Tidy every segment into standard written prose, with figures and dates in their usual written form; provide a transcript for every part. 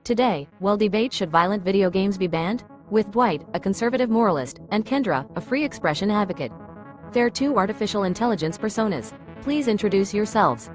Today, we'll debate should violent video games be banned, with Dwight, a conservative moralist, and Kendra, a free expression advocate. They're two artificial intelligence personas. Please introduce yourselves.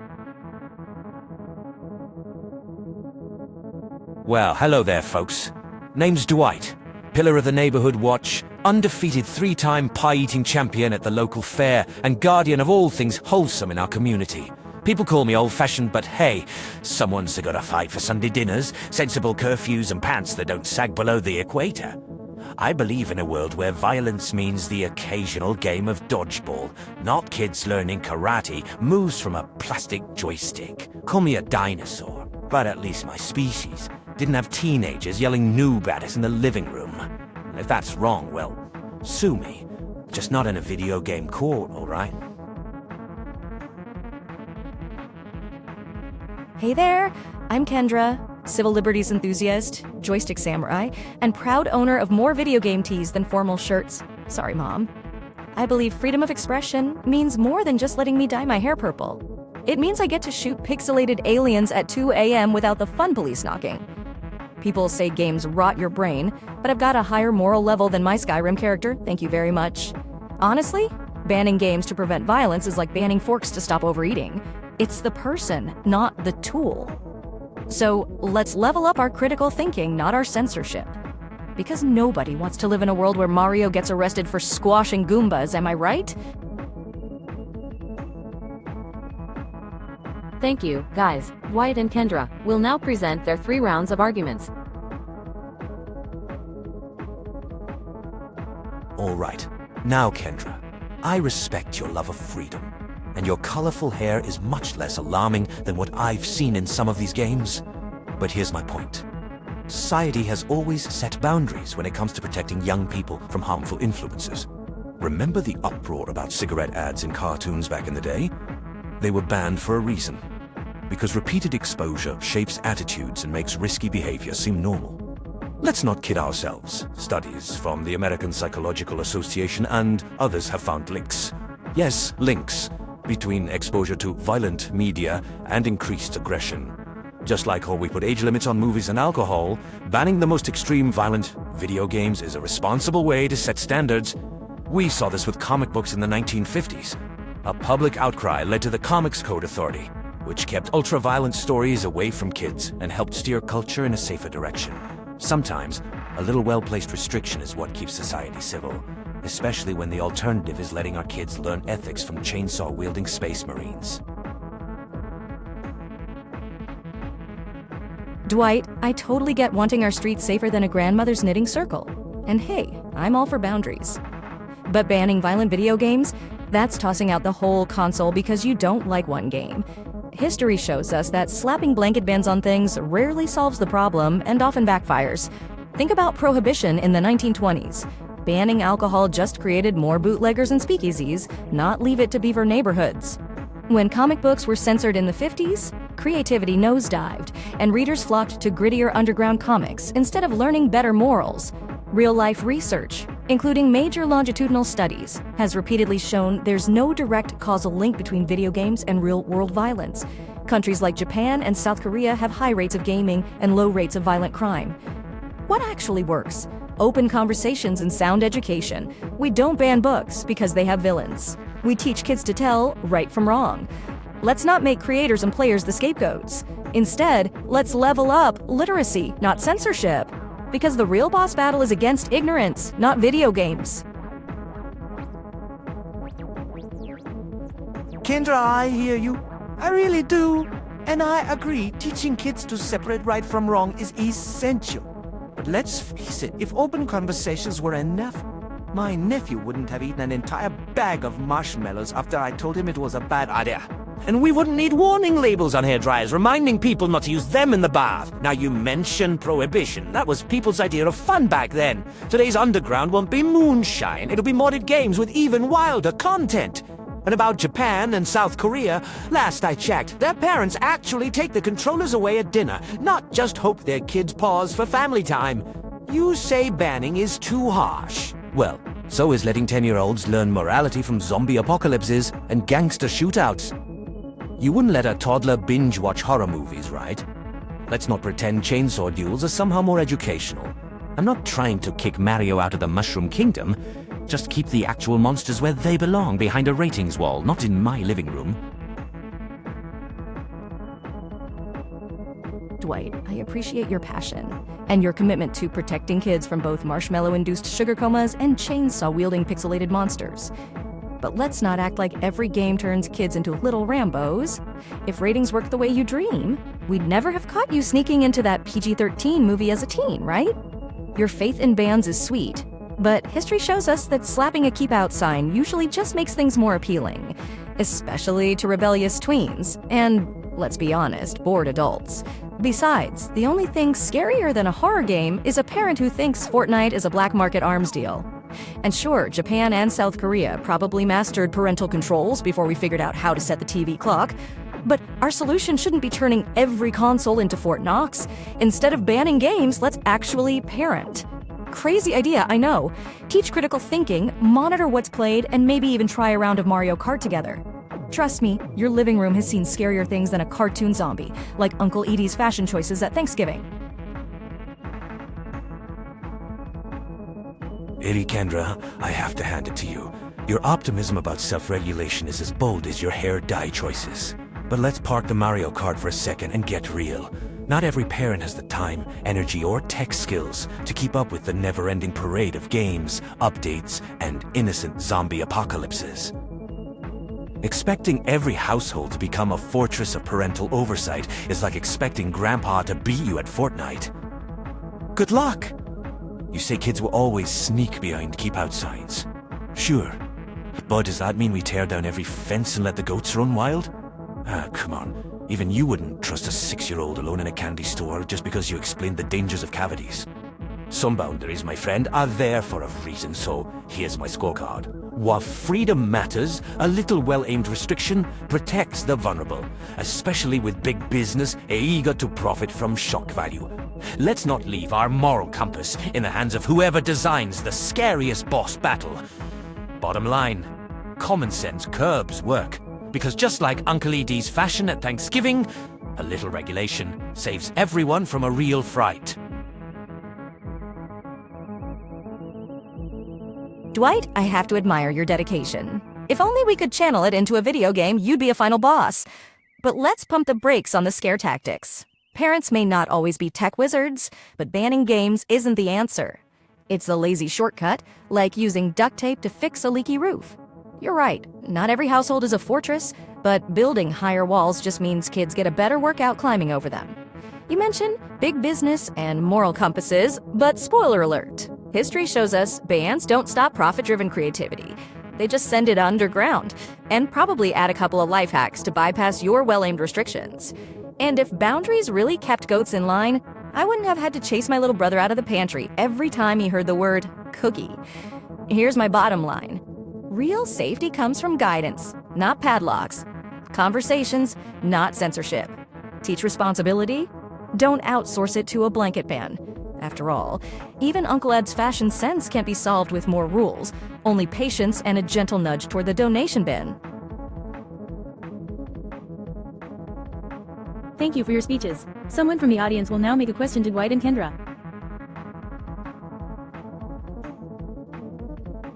Well, hello there, folks. Name's Dwight, pillar of the neighborhood watch, undefeated 3-time pie-eating champion at the local fair, and guardian of all things wholesome in our community. People call me old-fashioned, but hey, someone's gotta fight for Sunday dinners, sensible curfews, and pants that don't sag below the equator. I believe in a world where violence means the occasional game of dodgeball, not kids learning karate, moves from a plastic joystick. Call me a dinosaur, but at least my species didn't have teenagers yelling noob at us in the living room. And if that's wrong, well, sue me. Just not in a video game court, all right? Hey there, I'm Kendra, civil liberties enthusiast, joystick samurai, and proud owner of more video game tees than formal shirts. Sorry, Mom. I believe freedom of expression means more than just letting me dye my hair purple. It means I get to shoot pixelated aliens at 2 a.m. without the fun police knocking. People say games rot your brain, but I've got a higher moral level than my Skyrim character, thank you very much. Honestly, banning games to prevent violence is like banning forks to stop overeating. It's the person, not the tool. So let's level up our critical thinking, not our censorship. Because nobody wants to live in a world where Mario gets arrested for squashing Goombas, am I right? Thank you, guys. Dwight and Kendra will now present their 3 rounds of arguments. All right. Now, Kendra, I respect your love of freedom, and your colorful hair is much less alarming than what I've seen in some of these games. But here's my point. Society has always set boundaries when it comes to protecting young people from harmful influences. Remember the uproar about cigarette ads in cartoons back in the day? They were banned for a reason. Because repeated exposure shapes attitudes and makes risky behavior seem normal. Let's not kid ourselves. Studies from the American Psychological Association and others have found links. Yes, links between exposure to violent media and increased aggression. Just like how we put age limits on movies and alcohol, banning the most extreme violent video games is a responsible way to set standards. We saw this with comic books in the 1950s. A public outcry led to the Comics Code Authority, which kept ultra-violent stories away from kids and helped steer culture in a safer direction. Sometimes, a little well-placed restriction is what keeps society civil, especially when the alternative is letting our kids learn ethics from chainsaw-wielding space marines. Dwight, I totally get wanting our streets safer than a grandmother's knitting circle. And hey, I'm all for boundaries. But banning violent video games? That's tossing out the whole console because you don't like one game. History shows us that slapping blanket bans on things rarely solves the problem and often backfires. Think about prohibition in the 1920s. Banning alcohol just created more bootleggers and speakeasies, not Leave It to Beaver neighborhoods. When comic books were censored in the 50s, creativity nosedived, and readers flocked to grittier underground comics instead of learning better morals. Real-life research, including major longitudinal studies, has repeatedly shown there's no direct causal link between video games and real-world violence. Countries like Japan and South Korea have high rates of gaming and low rates of violent crime. What actually works? Open conversations and sound education. We don't ban books because they have villains. We teach kids to tell right from wrong. Let's not make creators and players the scapegoats. Instead, let's level up literacy, not censorship. Because the real boss battle is against ignorance, not video games. Kendra, I hear you. I really do. And I agree, teaching kids to separate right from wrong is essential. But let's face it, if open conversations were enough, my nephew wouldn't have eaten an entire bag of marshmallows after I told him it was a bad idea. And we wouldn't need warning labels on hairdryers reminding people not to use them in the bath. Now you mention prohibition. That was people's idea of fun back then. Today's underground won't be moonshine. It'll be modded games with even wilder content. And about Japan and South Korea, last I checked, their parents actually take the controllers away at dinner, not just hope their kids pause for family time. You say banning is too harsh. Well, so is letting 10-year-olds learn morality from zombie apocalypses and gangster shootouts. You wouldn't let a toddler binge-watch horror movies, right? Let's not pretend chainsaw duels are somehow more educational. I'm not trying to kick Mario out of the Mushroom Kingdom. Just keep the actual monsters where they belong, behind a ratings wall, not in my living room. Dwight, I appreciate your passion and your commitment to protecting kids from both marshmallow-induced sugar comas and chainsaw-wielding pixelated monsters. But let's not act like every game turns kids into little Rambos. If ratings work the way you dream, we'd never have caught you sneaking into that PG-13 movie as a teen, right? Your faith in bans is sweet, but history shows us that slapping a keep out sign usually just makes things more appealing, especially to rebellious tweens and, let's be honest, bored adults. Besides, the only thing scarier than a horror game is a parent who thinks Fortnite is a black market arms deal. And sure, Japan and South Korea probably mastered parental controls before we figured out how to set the TV clock, but our solution shouldn't be turning every console into Fort Knox. Instead of banning games, let's actually parent. Crazy idea, I know. Teach critical thinking, monitor what's played, and maybe even try a round of Mario Kart together. Trust me, your living room has seen scarier things than a cartoon zombie, like Uncle Edie's fashion choices at Thanksgiving. Kendra, I have to hand it to you. Your optimism about self-regulation is as bold as your hair dye choices. But let's park the Mario Kart for a second and get real. Not every parent has the time, energy, or tech skills to keep up with the never-ending parade of games, updates, and innocent zombie apocalypses. Expecting every household to become a fortress of parental oversight is like expecting Grandpa to beat you at Fortnite. Good luck! You say kids will always sneak behind keep-out signs. Sure. But does that mean we tear down every fence and let the goats run wild? Ah, come on. Even you wouldn't trust a 6-year-old alone in a candy store just because you explained the dangers of cavities. Some boundaries, my friend, are there for a reason, so here's my scorecard. While freedom matters, a little well-aimed restriction protects the vulnerable, especially with big business eager to profit from shock value. Let's not leave our moral compass in the hands of whoever designs the scariest boss battle. Bottom line, common sense curbs work, because just like Uncle Edie's fashion at Thanksgiving, a little regulation saves everyone from a real fright. Dwight, I have to admire your dedication. If only we could channel it into a video game, you'd be a final boss. But let's pump the brakes on the scare tactics. Parents may not always be tech wizards, but banning games isn't the answer. It's the lazy shortcut, like using duct tape to fix a leaky roof. You're right, not every household is a fortress, but building higher walls just means kids get a better workout climbing over them. You mentioned big business and moral compasses, but spoiler alert. History shows us bans don't stop profit-driven creativity. They just send it underground, and probably add a couple of life hacks to bypass your well-aimed restrictions. And if boundaries really kept goats in line, I wouldn't have had to chase my little brother out of the pantry every time he heard the word cookie. Here's my bottom line. Real safety comes from guidance, not padlocks. Conversations, not censorship. Teach responsibility. Don't outsource it to a blanket ban. After all, even Uncle Ed's fashion sense can't be solved with more rules, only patience and a gentle nudge toward the donation bin. Thank you for your speeches. Someone from the audience will now make a question to Dwight and Kendra.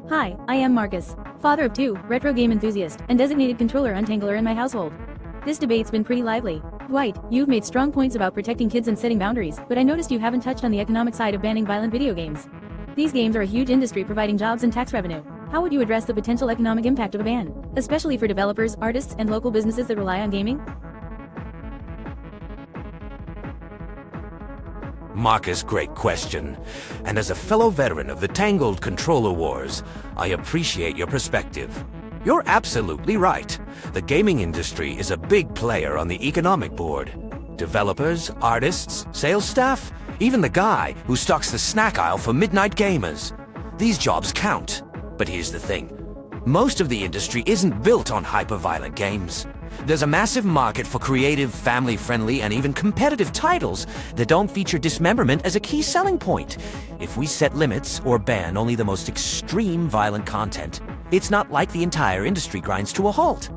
Hi, I am Marcus, father of 2, retro game enthusiast, and designated controller untangler in my household. This debate's been pretty lively. Dwight, you've made strong points about protecting kids and setting boundaries, but I noticed you haven't touched on the economic side of banning violent video games. These games are a huge industry providing jobs and tax revenue. How would you address the potential economic impact of a ban, especially for developers, artists, and local businesses that rely on gaming? Marcus, great question. And as a fellow veteran of the tangled controller wars, I appreciate your perspective. You're absolutely right. The gaming industry is a big player on the economic board. Developers, artists, sales staff, even the guy who stocks the snack aisle for midnight gamers. These jobs count. But here's the thing. Most of the industry isn't built on hyper-violent games. There's a massive market for creative, family-friendly, and even competitive titles that don't feature dismemberment as a key selling point. If we set limits or ban only the most extreme violent content, it's not like the entire industry grinds to a halt.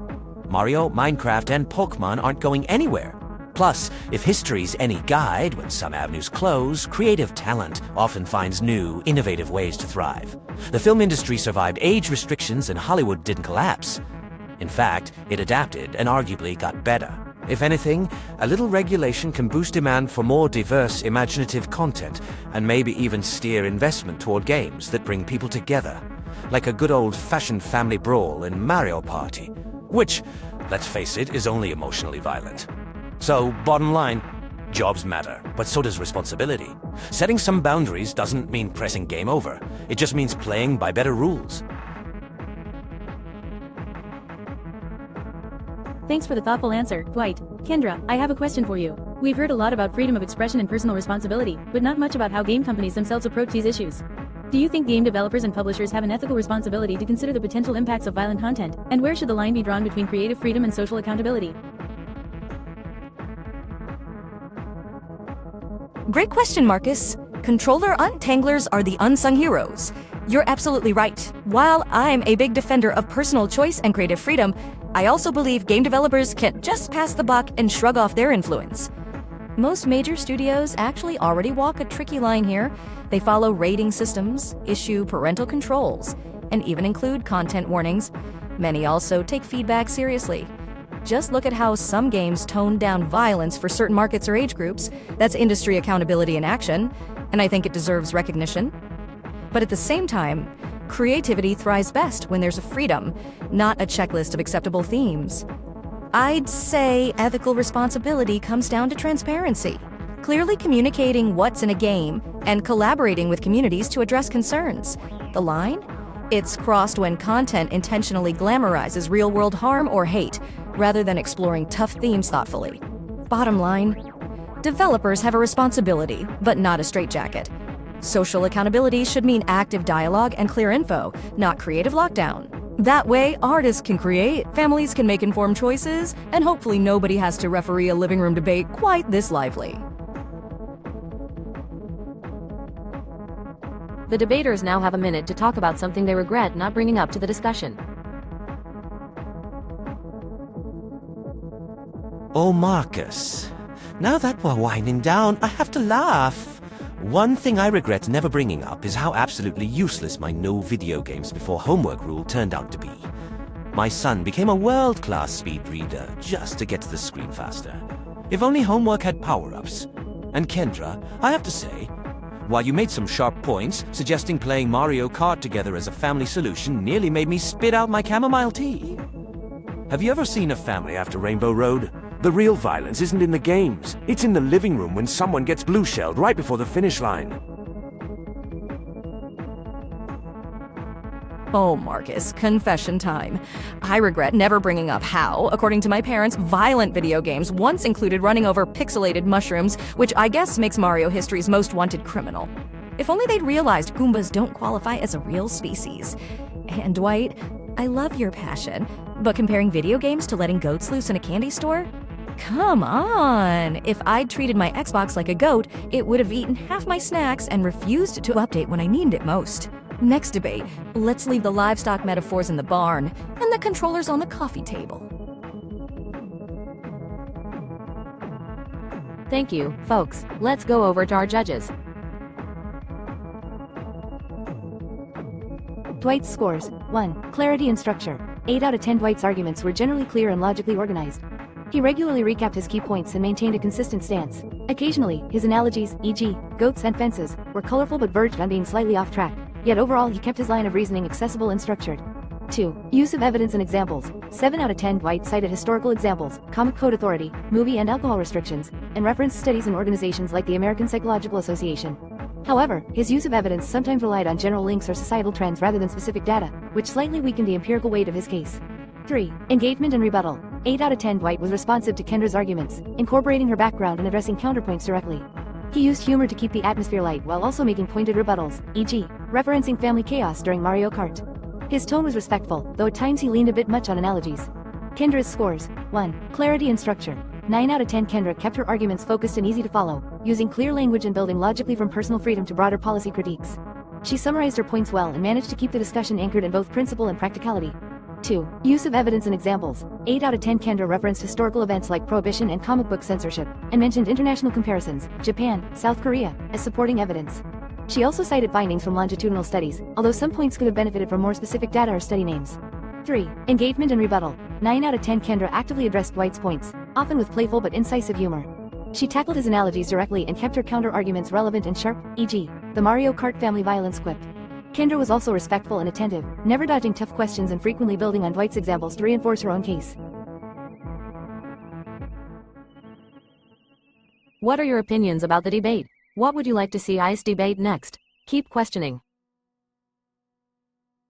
Mario, Minecraft, and Pokemon aren't going anywhere. Plus, if history's any guide, when some avenues close, creative talent often finds new, innovative ways to thrive. The film industry survived age restrictions and Hollywood didn't collapse. In fact, it adapted and arguably got better. If anything, a little regulation can boost demand for more diverse, imaginative content, and maybe even steer investment toward games that bring people together. Like a good old-fashioned family brawl in Mario Party, which, let's face it, is only emotionally violent. So, bottom line, jobs matter, but so does responsibility. Setting some boundaries doesn't mean pressing game over. It just means playing by better rules. Thanks for the thoughtful answer, Dwight. Kendra, I have a question for you. We've heard a lot about freedom of expression and personal responsibility, but not much about how game companies themselves approach these issues. Do you think game developers and publishers have an ethical responsibility to consider the potential impacts of violent content, and where should the line be drawn between creative freedom and social accountability? Great question, Marcus. Controller untanglers are the unsung heroes. You're absolutely right. While I'm a big defender of personal choice and creative freedom, I also believe game developers can't just pass the buck and shrug off their influence. Most major studios actually already walk a tricky line here. They follow rating systems, issue parental controls, and even include content warnings. Many also take feedback seriously. Just look at how some games tone down violence for certain markets or age groups. That's industry accountability in action, and I think it deserves recognition. But at the same time, creativity thrives best when there's a freedom, not a checklist of acceptable themes. I'd say ethical responsibility comes down to transparency, clearly communicating what's in a game, and collaborating with communities to address concerns. The line? It's crossed when content intentionally glamorizes real-world harm or hate, rather than exploring tough themes thoughtfully. Bottom line, developers have a responsibility, but not a straitjacket. Social accountability should mean active dialogue and clear info, not creative lockdown. That way, artists can create, families can make informed choices, and hopefully nobody has to referee a living room debate quite this lively. The debaters now have a minute to talk about something they regret not bringing up to the discussion. Oh, Marcus, now that we're winding down, I have to laugh. One thing I regret never bringing up is how absolutely useless my no video games before homework rule turned out to be. My son became a world-class speed reader just to get to the screen faster. If only homework had power-ups. And Kendra, I have to say, while you made some sharp points, suggesting playing Mario Kart together as a family solution nearly made me spit out my chamomile tea. Have you ever seen a family after Rainbow Road? The real violence isn't in the games. It's in the living room when someone gets blue-shelled right before the finish line. Oh, Marcus, confession time. I regret never bringing up how, according to my parents, violent video games once included running over pixelated mushrooms, which I guess makes Mario history's most wanted criminal. If only they'd realized Goombas don't qualify as a real species. And Dwight, I love your passion, but comparing video games to letting goats loose in a candy store? Come on! If I'd treated my Xbox like a goat, it would have eaten half my snacks and refused to update when I needed it most. Next debate, let's leave the livestock metaphors in the barn and the controllers on the coffee table. Thank you, folks. Let's go over to our judges. Dwight's scores: 1. Clarity and structure. 8 out of 10. Dwight's arguments were generally clear and logically organized. He regularly recapped his key points and maintained a consistent stance. Occasionally, his analogies, e.g., goats and fences, were colorful but verged on being slightly off track. Yet overall he kept his line of reasoning accessible and structured. 2. Use of evidence and examples. 7 out of 10. Dwight cited historical examples, comic code authority, movie and alcohol restrictions, and referenced studies and organizations like the American Psychological Association. However, his use of evidence sometimes relied on general links or societal trends rather than specific data, which slightly weakened the empirical weight of his case. 3. Engagement and rebuttal. 8 out of 10. Dwight was responsive to Kendra's arguments, incorporating her background and addressing counterpoints directly. He used humor to keep the atmosphere light while also making pointed rebuttals, e.g., referencing family chaos during Mario Kart. His tone was respectful, though at times he leaned a bit much on analogies. Kendra's scores: 1. Clarity and structure. 9 out of 10. Kendra kept her arguments focused and easy to follow, using clear language and building logically from personal freedom to broader policy critiques. She summarized her points well and managed to keep the discussion anchored in both principle and practicality. 2. Use of evidence and examples. 8 out of 10. Kendra referenced historical events like prohibition and comic book censorship, and mentioned international comparisons, Japan, South Korea, as supporting evidence. She also cited findings from longitudinal studies, although some points could have benefited from more specific data or study names. 3. Engagement and rebuttal. 9 out of 10. Kendra actively addressed Dwight's points, often with playful but incisive humor. She tackled his analogies directly and kept her counter-arguments relevant and sharp, e.g., the Mario Kart family violence quip. Kendra was also respectful and attentive, never dodging tough questions and frequently building on Dwight's examples to reinforce her own case. What are your opinions about the debate? What would you like to see ICE debate next? Keep questioning.